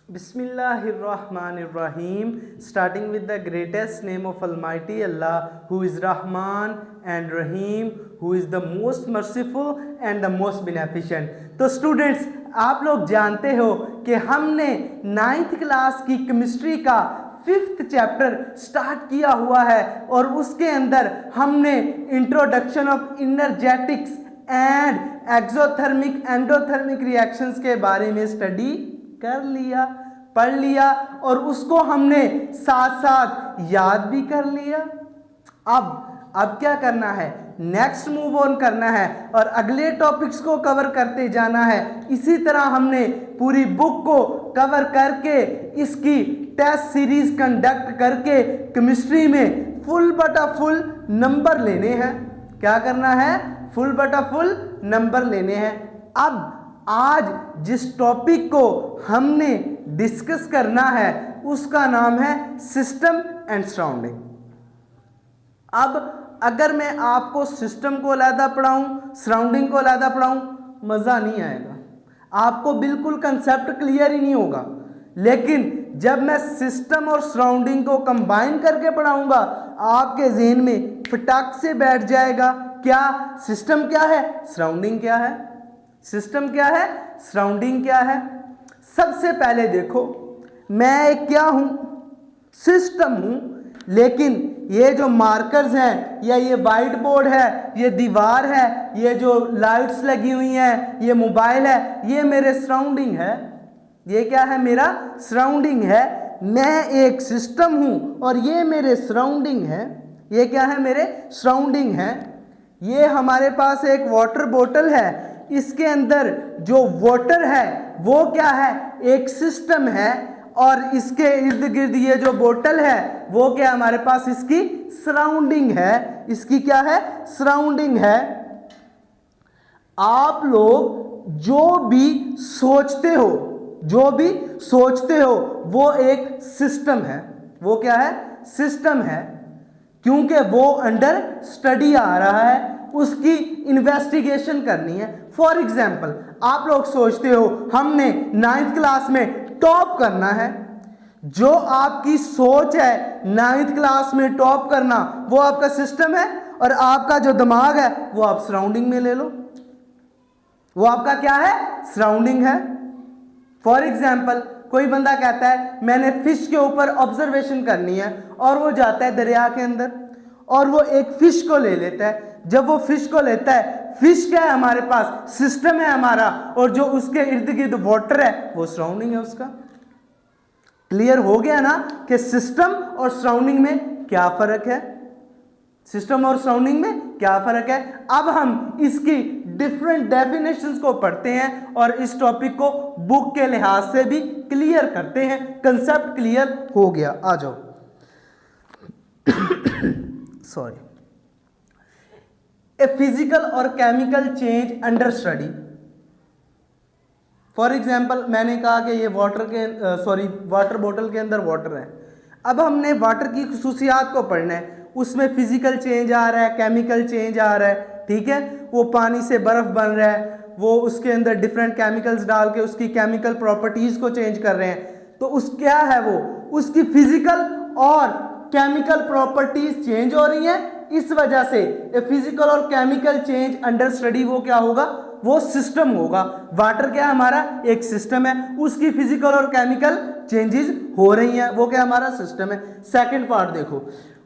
Bismillahirrahmanirrahim. Starting with the greatest name of Almighty Allah, who is Rahman and Rahim, who is the most merciful and the most beneficent. तो students, आप लोग जानते हो कि हमने 9th class की chemistry का 5th चैप्टर स्टार्ट किया हुआ है और उसके अंदर हमने introduction of energetics and exothermic endothermic reactions के बारे में स्टडी कर लिया, पढ़ लिया और उसको हमने साथ साथ याद भी कर लिया। अब क्या करना है, नेक्स्ट मूव ऑन करना है और अगले टॉपिक्स को कवर करते जाना है। इसी तरह हमने पूरी बुक को कवर करके इसकी टेस्ट सीरीज कंडक्ट करके केमिस्ट्री में फुल बटा फुल नंबर लेने हैं। क्या करना है, फुल बटा फुल नंबर लेने हैं। अब आज जिस टॉपिक को हमने डिस्कस करना है उसका नाम है सिस्टम एंड सराउंडिंग। अब अगर मैं आपको सिस्टम को अलहदा पढ़ाऊं, सराउंडिंग को अलहदा पढ़ाऊं, मज़ा नहीं आएगा, आपको बिल्कुल कंसेप्ट क्लियर ही नहीं होगा। लेकिन जब मैं सिस्टम और सराउंडिंग को कंबाइन करके पढ़ाऊंगा आपके जहन में फटाक से बैठ जाएगा क्या सिस्टम क्या है, सराउंडिंग क्या है। सिस्टम क्या है, सराउंडिंग क्या है। सबसे पहले देखो, मैं क्या हूं, सिस्टम हूं, लेकिन ये जो मार्कर्स हैं या ये वाइट बोर्ड है, ये दीवार है, ये जो लाइट्स लगी हुई हैं, ये मोबाइल है, ये मेरे सराउंडिंग है। ये क्या है, मेरा सराउंडिंग है। मैं एक सिस्टम हूं और ये मेरे सराउंडिंग है। ये क्या है, मेरे सराउंडिंग है। ये हमारे पास एक वाटर बोतल है, इसके अंदर जो वाटर है वो क्या है, एक सिस्टम है और इसके इर्द गिर्द ये जो बोतल है वो क्या हमारे पास इसकी सराउंडिंग है। इसकी क्या है, सराउंडिंग है। आप लोग जो भी सोचते हो वो एक सिस्टम है। वो क्या है, सिस्टम है, क्योंकि वो अंडर स्टडी आ रहा है, उसकी इन्वेस्टिगेशन करनी है। फॉर एग्जाम्पल, आप लोग सोचते हो हमने 9th क्लास में टॉप करना है। जो आपकी सोच है 9th क्लास में टॉप करना वो आपका सिस्टम है और आपका जो दिमाग है वो आप सराउंडिंग में ले लो, वो आपका क्या है, सराउंडिंग है। फॉर एग्जाम्पल, कोई बंदा कहता है मैंने फिश के ऊपर ऑब्जर्वेशन करनी है और वो जाता है दरिया के अंदर और वो एक फिश को ले लेता है। जब वो फिश को लेता है, फिश क्या है हमारे पास, सिस्टम है हमारा, और जो उसके इर्द गिर्द वाटर है वो सराउंडिंग है उसका। क्लियर हो गया ना कि सिस्टम और सराउंडिंग में क्या फर्क है, सिस्टम और सराउंडिंग में क्या फर्क है। अब हम इसकी डिफरेंट डेफिनेशंस को पढ़ते हैं और इस टॉपिक को बुक के लिहाज से भी क्लियर करते हैं। कंसेप्ट क्लियर हो गया, आ जाओ। सॉरी, ए फिजिकल और chemical change under study. For example, मैंने कहा कि ये वाटर बोतल के अंदर वाटर है। अब हमने वाटर की खुसूसियात को पढ़ना है, उसमें फिजिकल चेंज आ रहा है, केमिकल चेंज आ रहा है, ठीक है। वो पानी से बर्फ बन रहा है, वो उसके अंदर डिफरेंट केमिकल्स डाल के उसकी केमिकल प्रॉपर्टीज को चेंज कर रहे हैं। तो उस क्या है, वो उसकी फिजिकल और केमिकल प्रॉपर्टीज चेंज हो रही हैं। इस वजह से फिजिकल और केमिकल चेंज अंडर स्टडी वो क्या होगा, वो सिस्टम होगा। वाटर क्या हमारा एक सिस्टम है, उसकी फिजिकल और केमिकल चेंजेस हो रही हैं, वो क्या हमारा सिस्टम है। सेकंड पार्ट देखो,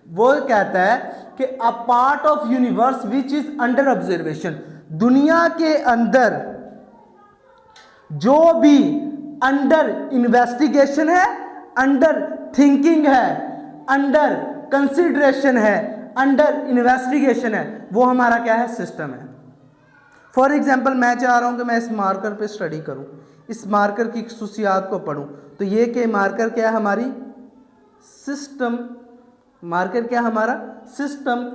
वो कहता है कि a part of universe which is under observation. दुनिया के अंदर जो भी अंडर इन्वेस्टिगेशन है, अंडर थिंकिंग है, अंडर कंसिडरेशन है, अंडर इन्वेस्टिगेशन है, वो हमारा क्या है, सिस्टम है। फॉर एग्जाम्पल, मैं चाह रहा हूं कि मैं इस मार्कर पे स्टडी करूं, इस मार्कर की खुसूसियात को पढ़ूं, तो ये कि मार्कर क्या है, हमारी सिस्टम। मार्कर क्या हमारा, सिस्टम,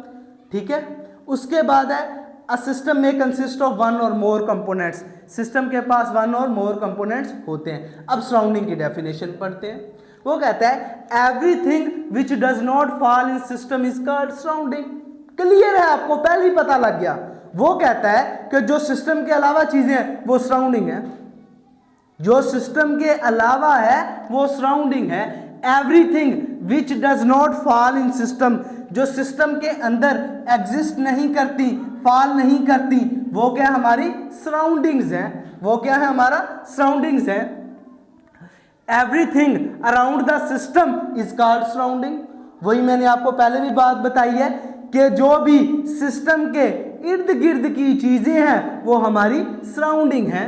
ठीक है। उसके बाद है अ सिस्टम में कंसिस्ट ऑफ वन और मोर कंपोनेंट्स। सिस्टम के पास वन और मोर कंपोनेंट्स होते हैं। अब सराउंडिंग की डेफिनेशन पढ़ते हैं। वो कहता है everything which does not fall in system is called surrounding. Clear है, आपको पहले ही पता लग गया। वो कहता है कि जो सिस्टम के अलावा चीजें हैं वो सराउंडिंग है। जो सिस्टम के अलावा है वो सराउंडिंग है। Everything which does not fall in system, जो सिस्टम के अंदर एग्जिस्ट नहीं करती, फॉल नहीं करती, वो क्या हमारी सराउंडिंग्स है, वो क्या है हमारा सराउंडिंग्स है। Everything around the system is called surrounding. वही मैंने आपको पहले भी बात बताई है कि जो भी सिस्टम के इर्द गिर्द की चीजें हैं वो हमारी सराउंडिंग है।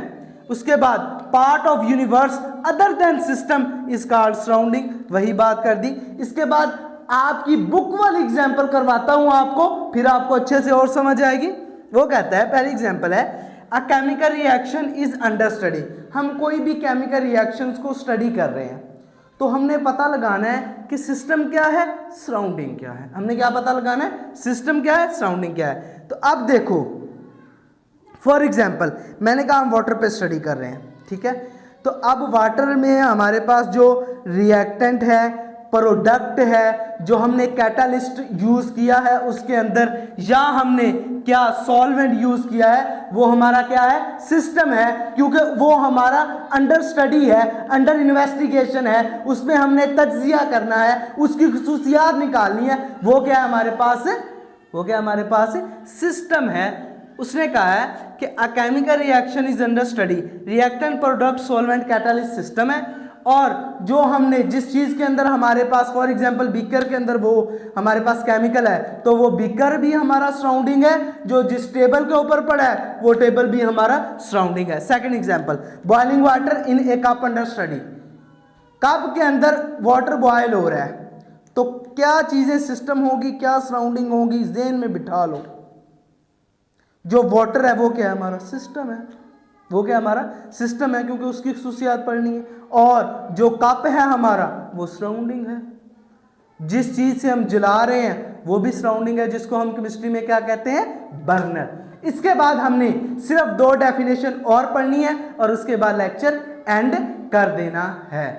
उसके बाद part of universe other than system is called surrounding, वही बात कर दी। इसके बाद आपकी बुक वाली एग्जांपल करवाता हूं आपको, फिर आपको अच्छे से और समझ आएगी। वो कहता है, पहली एग्जांपल है, a chemical reaction is under study. हम कोई भी केमिकल रिएक्शंस को स्टडी कर रहे हैं तो हमने पता लगाना है कि सिस्टम क्या है, सराउंडिंग क्या है। हमने क्या पता लगाना है, सिस्टम क्या है, सराउंडिंग क्या है। तो अब देखो फॉर एग्जाम्पल मैंने कहा हम वाटर पे स्टडी कर रहे हैं, ठीक है। तो अब वाटर में हमारे पास जो रिएक्टेंट है, प्रोडक्ट है, जो हमने कैटालिस्ट यूज किया है उसके अंदर, या हमने क्या सॉल्वेंट यूज किया है, वो हमारा क्या है, सिस्टम है। क्योंकि वो हमारा अंडर स्टडी है, अंडर इन्वेस्टिगेशन है, उसमें हमने तज्जिया करना है, उसकी खुसूसियात निकालनी है, वो क्या है हमारे पास, वो क्या हमारे पास सिस्टम है। उसने कहा है कि a chemical reaction is under study, reactant product solvent catalyst system है। और जो हमने जिस चीज़ के अंदर हमारे पास फॉर एग्जांपल बीकर के अंदर वो हमारे पास केमिकल है, तो वो बीकर भी हमारा सराउंडिंग है, जो जिस टेबल के ऊपर पड़ा है वो टेबल भी हमारा सराउंडिंग है। Second example, boiling water in A cup under study. Cup के अंदर वाटर बॉयल हो रहा है तो क्या चीज़ें सिस्टम होगी, क्या सराउंडिंग होगी, ज़हन में बिठा लो। जो वाटर है वो क्या है, हमारा सिस्टम है, वो क्या हमारा सिस्टम है, क्योंकि उसकी खुसूसियात पढ़नी है। और जो कप है हमारा वो सराउंडिंग है। जिस चीज से हम जला रहे हैं वो भी सराउंडिंग है, जिसको हम केमिस्ट्री में क्या कहते हैं, बर्नर। इसके बाद हमने सिर्फ 2 डेफिनेशन और पढ़नी है और उसके बाद लेक्चर एंड कर देना है।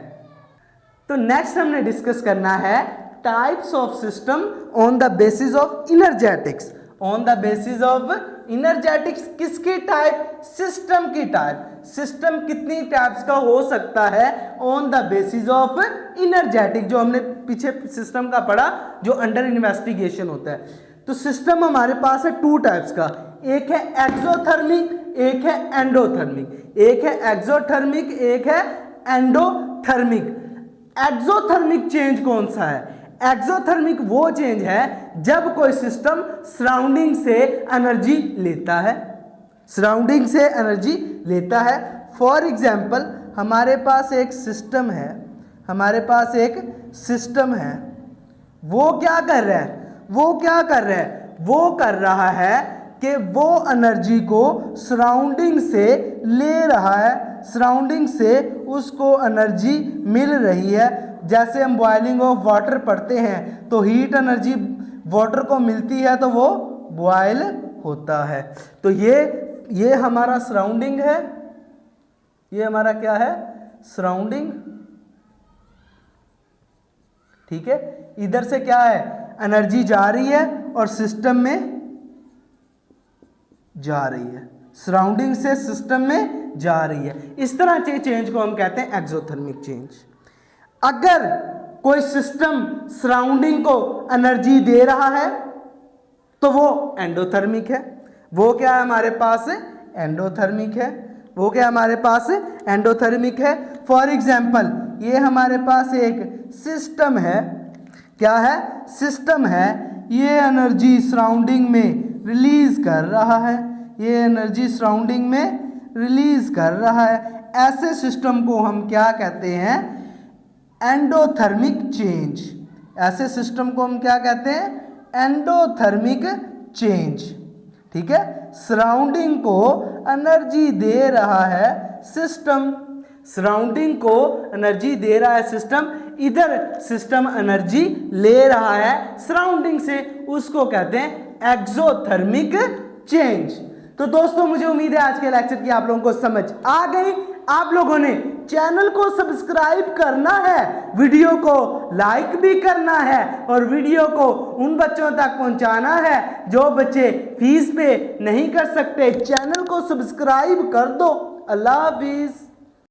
तो नेक्स्ट हमने डिस्कस करना है types of system on the basis of energetics. On the basis of energetics किसकी टाइप, सिस्टम की टाइप। सिस्टम कितनी टाइप्स का हो सकता है on the basis of energetic, जो हमने पीछे सिस्टम का पढ़ा जो अंडर इन्वेस्टिगेशन होता है। तो सिस्टम हमारे पास है 2 टाइप्स का, एक है एक्सोथर्मिक, एक है एंडोथर्मिक। एक है एक्सोथर्मिक, एक है एंडोथर्मिक। एक्सोथर्मिक चेंज कौन सा है, एक्सोथर्मिक वो चेंज है जब कोई सिस्टम सराउंडिंग से एनर्जी लेता है, सराउंडिंग से एनर्जी लेता है। फॉर एग्जाम्पल हमारे पास एक सिस्टम है, हमारे पास एक सिस्टम है, वो क्या कर रहा है, वो क्या कर रहा है, वो कर रहा है कि वो एनर्जी को सराउंडिंग से ले रहा है, सराउंडिंग से उसको एनर्जी मिल रही है। जैसे हम बॉइलिंग ऑफ वाटर पढ़ते हैं तो हीट एनर्जी वाटर को मिलती है तो वो बॉयल होता है। तो ये हमारा सराउंडिंग है, ये हमारा क्या है, सराउंडिंग, ठीक है। इधर से क्या है, एनर्जी जा रही है और सिस्टम में जा रही है, सराउंडिंग से सिस्टम में जा रही है। इस तरह के चेंज को हम कहते हैं एक्सोथर्मिक चेंज। अगर कोई सिस्टम सराउंडिंग को एनर्जी दे रहा है तो वो एंडोथर्मिक है। वो क्या है हमारे पास, एंडोथर्मिक है, वो क्या हमारे पास एंडोथर्मिक है। फॉर एग्जाम्पल ये हमारे पास एक सिस्टम है, क्या है, सिस्टम है, ये एनर्जी सराउंडिंग में रिलीज कर रहा है, ये एनर्जी सराउंडिंग में रिलीज कर रहा है। ऐसे सिस्टम को हम क्या कहते हैं, एंडोथर्मिक चेंज। ऐसे सिस्टम को हम क्या कहते हैं, एंडोथर्मिक चेंज, ठीक है। सराउंडिंग को एनर्जी दे रहा है सिस्टम, सराउंडिंग को एनर्जी दे रहा है सिस्टम, इधर सिस्टम एनर्जी ले रहा है सराउंडिंग से, उसको कहते हैं एक्सोथर्मिक चेंज। तो दोस्तों मुझे उम्मीद है आज के लेक्चर की आप लोगों को समझ आ गई। आप लोगों ने चैनल को सब्सक्राइब करना है, वीडियो को लाइक भी करना है और वीडियो को उन बच्चों तक पहुंचाना है जो बच्चे फीस पे नहीं कर सकते। चैनल को सब्सक्राइब कर दो। अल्लाह हाफिज़।